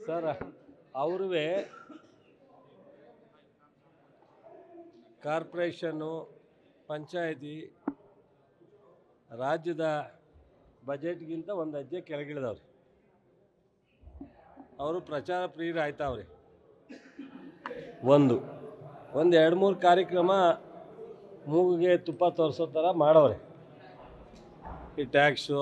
Sir ಅವ್ರವೇ corporation ಪಂಚಾಯತಿ ರಾಜ್ಯದ ಬಜೆಟ್ಗಿಂತ ಒಂದು ಹೆಜ್ಜೆ ಕೆಳಗಿಳಿದವ್ರಿ. ಅವರು ಪ್ರಚಾರ ಪ್ರಿಯರಾಯ್ತಾವ್ರಿ. ಒಂದು 2-3 ಕಾರ್ಯಕ್ರಮ ಮೂಗಿಗೆ ತುಪ್ಪ ತೋರಿಸೋ ಥರ ಮಾಡವ್ರೆ. ಈ ಟ್ಯಾಕ್ಸು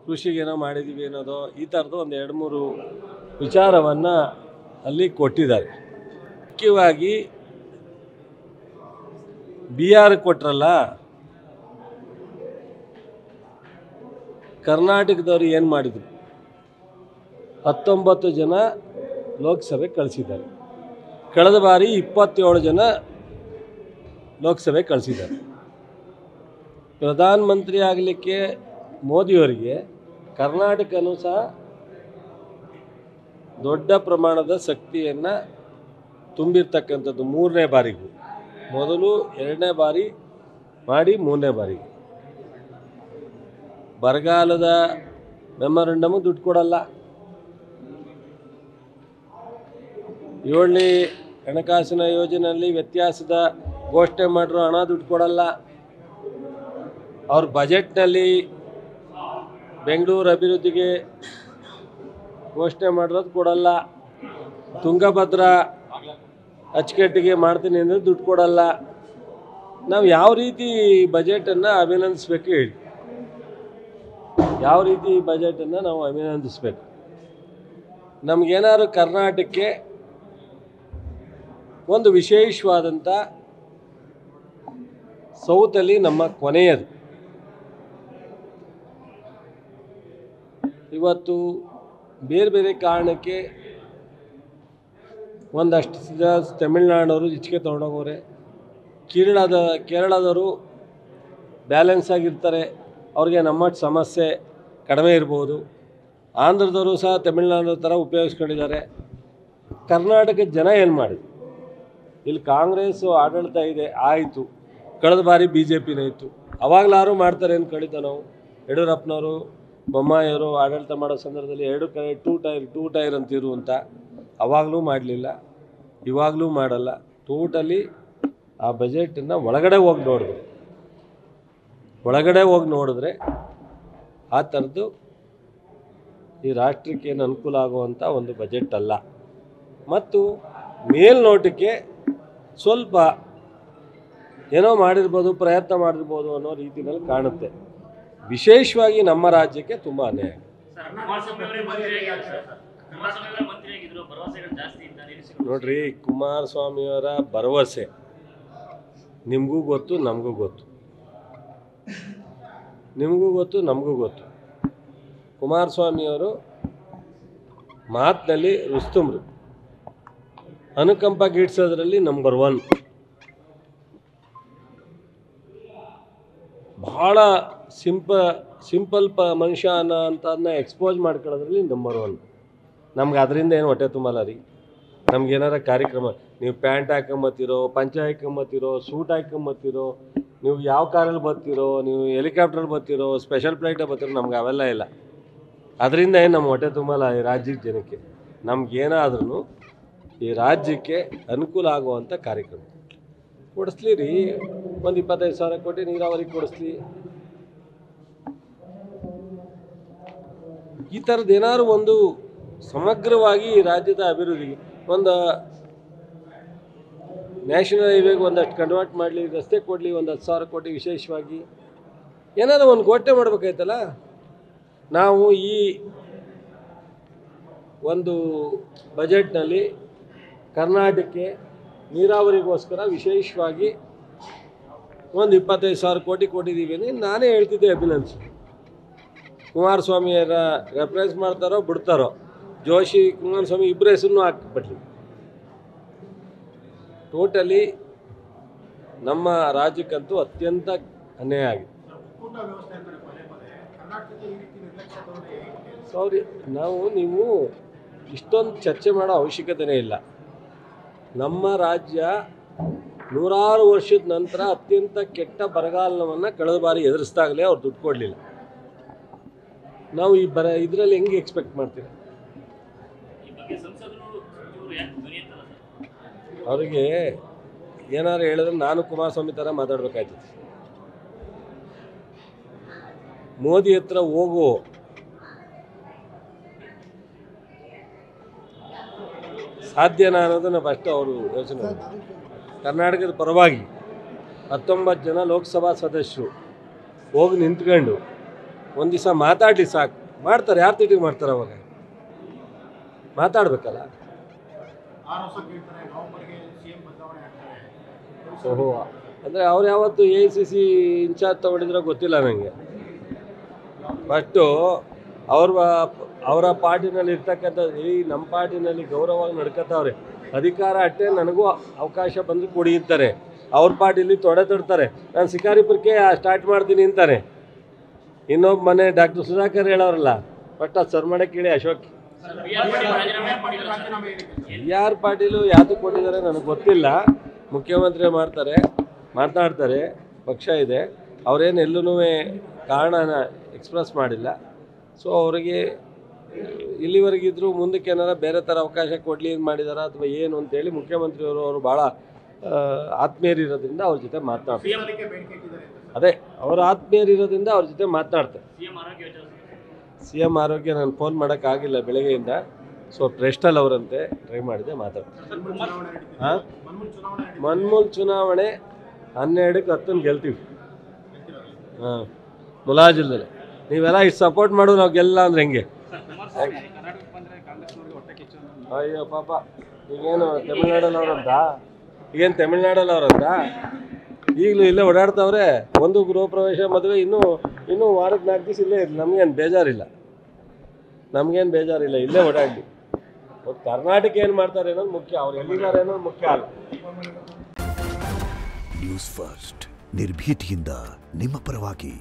ಕೃಷಿಗೇನೋ ಮಾಡಿದ್ದೀವಿ ಅನ್ನೋದು ಈ ಥರದ್ದು 2-3 ವಿಚಾರವನ್ನು ಅಲ್ಲಿ ಕೊಟ್ಟಿದ್ದಾರೆ. ಮುಖ್ಯವಾಗಿ ಬಿಹಾರ ಕೊಟ್ರಲ್ಲ, ಕರ್ನಾಟಕದವರು ಏನು ಮಾಡಿದರು? 19 ಜನ ಲೋಕಸಭೆ ಕಳಿಸಿದ್ದಾರೆ. ಕಳೆದ ಬಾರಿ 27 ಜನ ಲೋಕಸಭೆ ಕಳಿಸಿದ್ದಾರೆ. ಪ್ರಧಾನಮಂತ್ರಿ ಆಗಲಿಕ್ಕೆ ಮೋದಿಯವರಿಗೆ ಕರ್ನಾಟಕನೂ ಸಹ ದೊಡ್ಡ ಪ್ರಮಾಣದ ಶಕ್ತಿಯನ್ನು ತುಂಬಿರ್ತಕ್ಕಂಥದ್ದು. 3ನೇ ಬಾರಿಗೂ ಮೊದಲು 2ನೇ ಬಾರಿ ಮಾಡಿ 3ನೇ ಬಾರಿಗೆ ಬರಗಾಲದ ಮೆಮೊರಂಡಮು ದುಡ್ಡು ಕೊಡಲ್ಲ. 7ನೇ ಹಣಕಾಸಿನ ಯೋಜನೆಯಲ್ಲಿ ವ್ಯತ್ಯಾಸದ ಘೋಷಣೆ ಮಾಡಿರೋ ಹಣ ದುಡ್ಡು ಕೊಡಲ್ಲ. ಅವ್ರ ಬಜೆಟ್ನಲ್ಲಿ ಬೆಂಗಳೂರು ಅಭಿವೃದ್ಧಿಗೆ ಘೋಷಣೆ ಮಾಡಿರೋದು ಕೊಡಲ್ಲ. ತುಂಗಭದ್ರಾ ಅಚ್ಚುಕಟ್ಟಿಗೆ ಮಾಡ್ತೀನಿ ಅಂದರೆ ದುಡ್ಡು ಕೊಡಲ್ಲ. ನಾವು ಯಾವ ರೀತಿ ಬಜೆಟನ್ನು ಅಭಿನಂದಿಸ್ಬೇಕು ಹೇಳಿ? ಯಾವ ರೀತಿ ಬಜೆಟನ್ನು ನಾವು ಅಭಿನಂದಿಸ್ಬೇಕು? ನಮಗೇನಾದ್ರು ಕರ್ನಾಟಕಕ್ಕೆ ಒಂದು ವಿಶೇಷವಾದಂಥ ಸೌತಲ್ಲಿ ನಮ್ಮ ಕೊನೆಯದು. ಇವತ್ತು ಬೇರೆ ಬೇರೆ ಕಾರಣಕ್ಕೆ ಒಂದಷ್ಟು ತಮಿಳ್ನಾಡವರು ಈಚೆಗೆ ತೊಗೊಂಡೋಗೋರೆ. ಕೇರಳದವರು ಬ್ಯಾಲೆನ್ಸ್ ಆಗಿರ್ತಾರೆ, ಅವ್ರಿಗೆ ನಮ್ಮಷ್ಟು ಸಮಸ್ಯೆ ಕಡಿಮೆ ಇರ್ಬೋದು. ಆಂಧ್ರದವರು ಸಹ ತಮಿಳ್ನಾಡು ಥರ ಉಪಯೋಗಿಸ್ಕೊಂಡಿದ್ದಾರೆ. ಕರ್ನಾಟಕದ ಜನ ಏನು ಮಾಡಿದ್ರು? ಇಲ್ಲಿ ಕಾಂಗ್ರೆಸ್ಸು ಆಡಳಿತ ಇದೆ, ಆಯಿತು. ಕಳೆದ ಬಾರಿ BJPನೇ ಇತ್ತು. ಅವಾಗಲಾರು ಮಾಡ್ತಾರೆ ಅಂದ್ಕೊಂಡಿದ್ದ ನಾವು. ಯಡಿಯೂರಪ್ಪನವರು ಬೊಮ್ಮಾಯಿಯವರು ಆಡಳಿತ ಮಾಡೋ ಸಂದರ್ಭದಲ್ಲಿ 2 ಕಡೆ ಟೂ ಟೈರ್ ಅಂತಿರು ಅಂತ. ಅವಾಗಲೂ ಮಾಡಲಿಲ್ಲ, ಇವಾಗಲೂ ಮಾಡಲ್ಲ. ಟೋಟಲಿ ಆ ಬಜೆಟನ್ನು ಒಳಗಡೆ ಹೋಗಿ ನೋಡಿದ್ರೆ ಆ ಥರದ್ದು ಈ ರಾಷ್ಟ್ರಕ್ಕೆ ಏನು ಅನುಕೂಲ ಆಗುವಂಥ ಒಂದು ಬಜೆಟ್ ಅಲ್ಲ. ಮತ್ತು ಮೇಲ್ನೋಟಕ್ಕೆ ಸ್ವಲ್ಪ ಏನೋ ಮಾಡಿರ್ಬೋದು, ಪ್ರಯತ್ನ ಮಾಡಿರ್ಬೋದು ಅನ್ನೋ ರೀತಿಯಲ್ಲಿ ಕಾಣುತ್ತೆ. ವಿಶೇಷವಾಗಿ ನಮ್ಮ ರಾಜ್ಯಕ್ಕೆ ತುಂಬ ಅನ್ಯಾಯ. ನೋಡ್ರಿ, ಕುಮಾರಸ್ವಾಮಿಯವರ ಭರವಸೆ ನಿಮಗೂ ಗೊತ್ತು, ನಮಗೂ ಗೊತ್ತು. ನಮಗೂ ಗೊತ್ತು. ಕುಮಾರಸ್ವಾಮಿಯವರು ಮಾತಿನಲ್ಲಿ ರುಸ್ತುಮ್ರು, ಅನುಕಂಪ ಗೀಡ್ಸೋದ್ರಲ್ಲಿ ನಂಬರ್ 1. ಭಾಳ ಸಿಂಪಲ್ ಮನುಷ್ಯ ಅಂತದನ್ನ ಎಕ್ಸ್ಪೋಸ್ ಮಾಡ್ಕೊಳ್ಳೋದ್ರಲ್ಲಿ ನಂಬರ್ 1. ನಮ್ಗೆ ಅದರಿಂದ ಏನು ಹೊಟ್ಟೆ ತುಂಬಲ್ಲ ರೀ. ನಮ್ಗೇನಾರ ಕಾರ್ಯಕ್ರಮ, ನೀವು ಪ್ಯಾಂಟ್ ಹಾಕೊಂಬತ್ತೀರೋ, ಪಂಚೆ ಹಾಕೊಂಬತ್ತೀರೋ, ಸೂಟ್ ಹಾಕೊಂಬತ್ತೀರೋ, ನೀವು ಯಾವ ಕಾರಲ್ಲಿ ಬರ್ತೀರೋ, ನೀವು ಹೆಲಿಕಾಪ್ಟ್ರಲ್ಲಿ ಬರ್ತೀರೋ, ಸ್ಪೆಷಲ್ ಫ್ಲೈಟಾಗಿ ಬರ್ತೀರೋ, ನಮ್ಗೆ ಅವೆಲ್ಲ ಇಲ್ಲ. ಅದರಿಂದ ಏನು ನಮ್ಮ ಹೊಟ್ಟೆ ತುಂಬಲ್ಲ ಈ ರಾಜ್ಯದ ಜನಕ್ಕೆ. ನಮಗೇನಾದ್ರೂ ಈ ರಾಜ್ಯಕ್ಕೆ ಅನುಕೂಲ ಆಗುವಂಥ ಕಾರ್ಯಕ್ರಮ ಕೊಡಿಸ್ಲಿ ರೀ. ಒಂದು 25,000 ಕೋಟಿ ನೀರಾವರಿಗೆ ಕೊಡಿಸ್ಲಿ. ಈ ಥರದ್ದು ಏನಾದ್ರು ಒಂದು ಸಮಗ್ರವಾಗಿ ರಾಜ್ಯದ ಅಭಿವೃದ್ಧಿಗೆ ಒಂದು ನ್ಯಾಷನಲ್ ಹೈವೇಗೆ ಒಂದಷ್ಟು ಕನ್ವರ್ಟ್ ಮಾಡಲಿ, ರಸ್ತೆ ಕೊಡಲಿ, ಒಂದು 10,000 ಕೋಟಿ ವಿಶೇಷವಾಗಿ ಏನಾದ್ರು ಒಂದು ಘೋಷಣೆ ಮಾಡಬೇಕಾಯ್ತಲ್ಲ. ನಾವು ಈ ಒಂದು ಬಜೆಟ್ನಲ್ಲಿ ಕರ್ನಾಟಕಕ್ಕೆ ನೀರಾವರಿಗೋಸ್ಕರ ವಿಶೇಷವಾಗಿ ಒಂದು 25,000 ಕೋಟಿ ಕೊಟ್ಟಿದ್ದೀವಿ ಅಂತ ನಾನೇ ಹೇಳ್ತಿದ್ದೆ. ಅಭಿನಂದಿಸಿ. ಕುಮಾರಸ್ವಾಮಿಯರ ರೆಫರೆನ್ಸ್ ಮಾಡ್ತಾರೋ ಬಿಡ್ತಾರೋ, ಜೋಶಿ ಕುಮಾರಸ್ವಾಮಿ ಇಬ್ಬರ ಹೆಸರನ್ನು ಹಾಕಿಬಿಡ್ಲಿ. ಟೋಟಲಿ ನಮ್ಮ ರಾಜ್ಯಕ್ಕಂತೂ ಅತ್ಯಂತ ಅನ್ಯಾಯ ಆಗಿದೆ. ನೀವು ಇಷ್ಟೊಂದು ಚರ್ಚೆ ಮಾಡೋ ಅವಶ್ಯಕತೆಯೇ ಇಲ್ಲ. ನಮ್ಮ ರಾಜ್ಯ 100 ವರ್ಷದ ನಂತರ ಅತ್ಯಂತ ಕೆಟ್ಟ ಬರಗಾಲವನ್ನು ಕಳೆದ ಬಾರಿ ಎದುರಿಸಿದಾಗಲೇ ಅವ್ರು ದುಡ್ಡು ಕೊಡಲಿಲ್ಲ. ನಾವು ಈ ಇದರಲ್ಲಿ ಹೆಂಗೆ ಎಕ್ಸ್ಪೆಕ್ಟ್ ಮಾಡ್ತೀವಿ? ಅವರಿಗೆ ಏನಾದ್ರು ಹೇಳಿದ್ರೆ ನಾನು ಕುಮಾರಸ್ವಾಮಿ ಥರ ಮಾತಾಡ್ಬೇಕಾಯ್ತದೆ. ಮೋದಿ ಹತ್ರ ಹೋಗು, ಸಾಧ್ಯನಾ ಅನ್ನೋದನ್ನ ಫಸ್ಟ್ ಅವರು ಯೋಚನೆ ಮಾಡಿ. ಕರ್ನಾಟಕದ ಪರವಾಗಿ 19 ಜನ ಲೋಕಸಭಾ ಸದಸ್ಯರು ಹೋಗಿ ನಿಂತ್ಕೊಂಡು ಒಂದು ದಿವಸ ಮಾತಾಡಲಿ ಸಾಕು. ಮಾಡ್ತಾರೆ, ಯಾರು ತಿಟ್ಟಿಗೆ ಮಾಡ್ತಾರೆ? ಅವಾಗ ಮಾತಾಡ್ಬೇಕಲ್ಲ. ಓಹೋ, ಅಂದರೆ ಅವ್ರು ಯಾವತ್ತು AICC ಇನ್ಚಾರ್ಜ್ ತೊಗೊಂಡಿದ್ರೆ ಗೊತ್ತಿಲ್ಲ ನನಗೆ. ಫಸ್ಟು ಅವರ ಪಾರ್ಟಿನಲ್ಲಿ ಇರ್ತಕ್ಕಂಥ ನಮ್ಮ ಪಾರ್ಟಿನಲ್ಲಿ ಗೌರವವಾಗಿ ನಡ್ಕೊತಾವ್ರೆ. ಅಧಿಕಾರ ಅಟ್ಟೆ ನನಗೂ ಅವಕಾಶ ಬಂದರೆ ಕೊಡಿ ಅಂತಾರೆ. ಅವ್ರ ಪಾರ್ಟಿಲಿ ತೊಡ್ತಾರೆ. ನಾನು ಶಿಕಾರಿಪುರಕ್ಕೆ ಸ್ಟಾರ್ಟ್ ಮಾಡ್ತೀನಿ ಅಂತಾನೆ. ಇನ್ನೊಬ್ಬ ಮನೆ ಡಾಕ್ಟರ್ ಸುಧಾಕರ್ ಹೇಳೋರಲ್ಲ, ಬಟ್ ಅದು ಸರ್ಮಡೆ ಕೇಳಿ ಅಶೋಕ್ ಯಾರ ಪಾರ್ಟಿಲೂ ಯಾವ್ದಕ್ಕೆ ಕೊಟ್ಟಿದ್ದಾರೆ ನನಗೆ ಗೊತ್ತಿಲ್ಲ. ಮುಖ್ಯಮಂತ್ರಿ ಮಾತನಾಡ್ತಾರೆ, ಪಕ್ಷ ಇದೆ, ಅವರೇನು ಎಲ್ಲೂ ಕಾರಣನ ಎಕ್ಸ್ಪ್ರೆಸ್ ಮಾಡಿಲ್ಲ. ಸೊ ಅವರಿಗೆ ಇಲ್ಲಿವರೆಗಿದ್ರು ಮುಂದಕ್ಕೆ ಏನಾರ ಬೇರೆ ಥರ ಅವಕಾಶ ಕೊಡಲಿ ಏನು ಮಾಡಿದಾರ ಅಥವಾ ಏನು ಅಂತೇಳಿ ಮುಖ್ಯಮಂತ್ರಿಯವರು ಅವರು ಭಾಳ ಆತ್ಮೀಯರಿರೋದ್ರಿಂದ ಅವ್ರ ಜೊತೆ ಮಾತನಾಡ್ತಾರೆ. ಅದೇ ಅವ್ರ ಆತ್ಮೀಯರಿರೋದ್ರಿಂದ ಅವ್ರ ಜೊತೆ ಮಾತನಾಡ್ತಾರೆ. CM ಆರೋಗ್ಯ ನಾನು ಫೋನ್ ಮಾಡೋಕ್ಕಾಗಿಲ್ಲ ಬೆಳಗ್ಗೆಯಿಂದ, ಸೊ ರೆಸ್ಟಲ್ಲಿ ಅವರಂತೆ ಟ್ರೈ ಮಾಡಿದೆ, ಮಾತಾಡ್ತಾರೆ. ಹಾಂ, ಮನ್ಮೂಲ್ ಚುನಾವಣೆ 12ಕ್ಕೆ 10 ಗೆಲ್ತೀವಿ. ಹಾಂ, ಮುಲಾಜಿಲ್ಲದೆ ನೀವೆಲ್ಲ ಇಷ್ಟು ಸಪೋರ್ಟ್ ಮಾಡು, ನಾವು ಗೆಲ್ಲ ಅಂದ್ರೆ ಹೆಂಗೆ? ಅಯ್ಯೋ ಪಾಪ, ಈಗೇನು ತಮಿಳ್ನಾಡಲ್ಲಿ ಅವರಂತ ಈಗಲೂ ಇಲ್ಲೇ ಓಡಾಡ್ತಾವ್ರೆ. ಒಂದು ಗೃಹ ಪ್ರವೇಶ ಮದುವೆ ಇನ್ನೂ ವಾರಕ್ಕೆ 4 ದಿವಸ ಇಲ್ಲೇ ಇರಲಿ, ನಮಗೇನು ಬೇಜಾರಿಲ್ಲ, ಇಲ್ಲೇ ಓಡಾಡಲಿ. ಕರ್ನಾಟಕ ಏನು ಮಾಡ್ತಾರೆ ಅನ್ನೋದು ಮುಖ್ಯ, ಅವ್ರು ಎಲ್ಲಿದ್ದಾರೆ ಅನ್ನೋದು ಮುಖ್ಯ ಅಲ್ಲ. ನ್ಯೂಸ್ ಫಸ್ಟ್ ನಿರ್ಭೀತಿಯಿಂದ ನಿಮ್ಮ ಪರವಾಗಿ.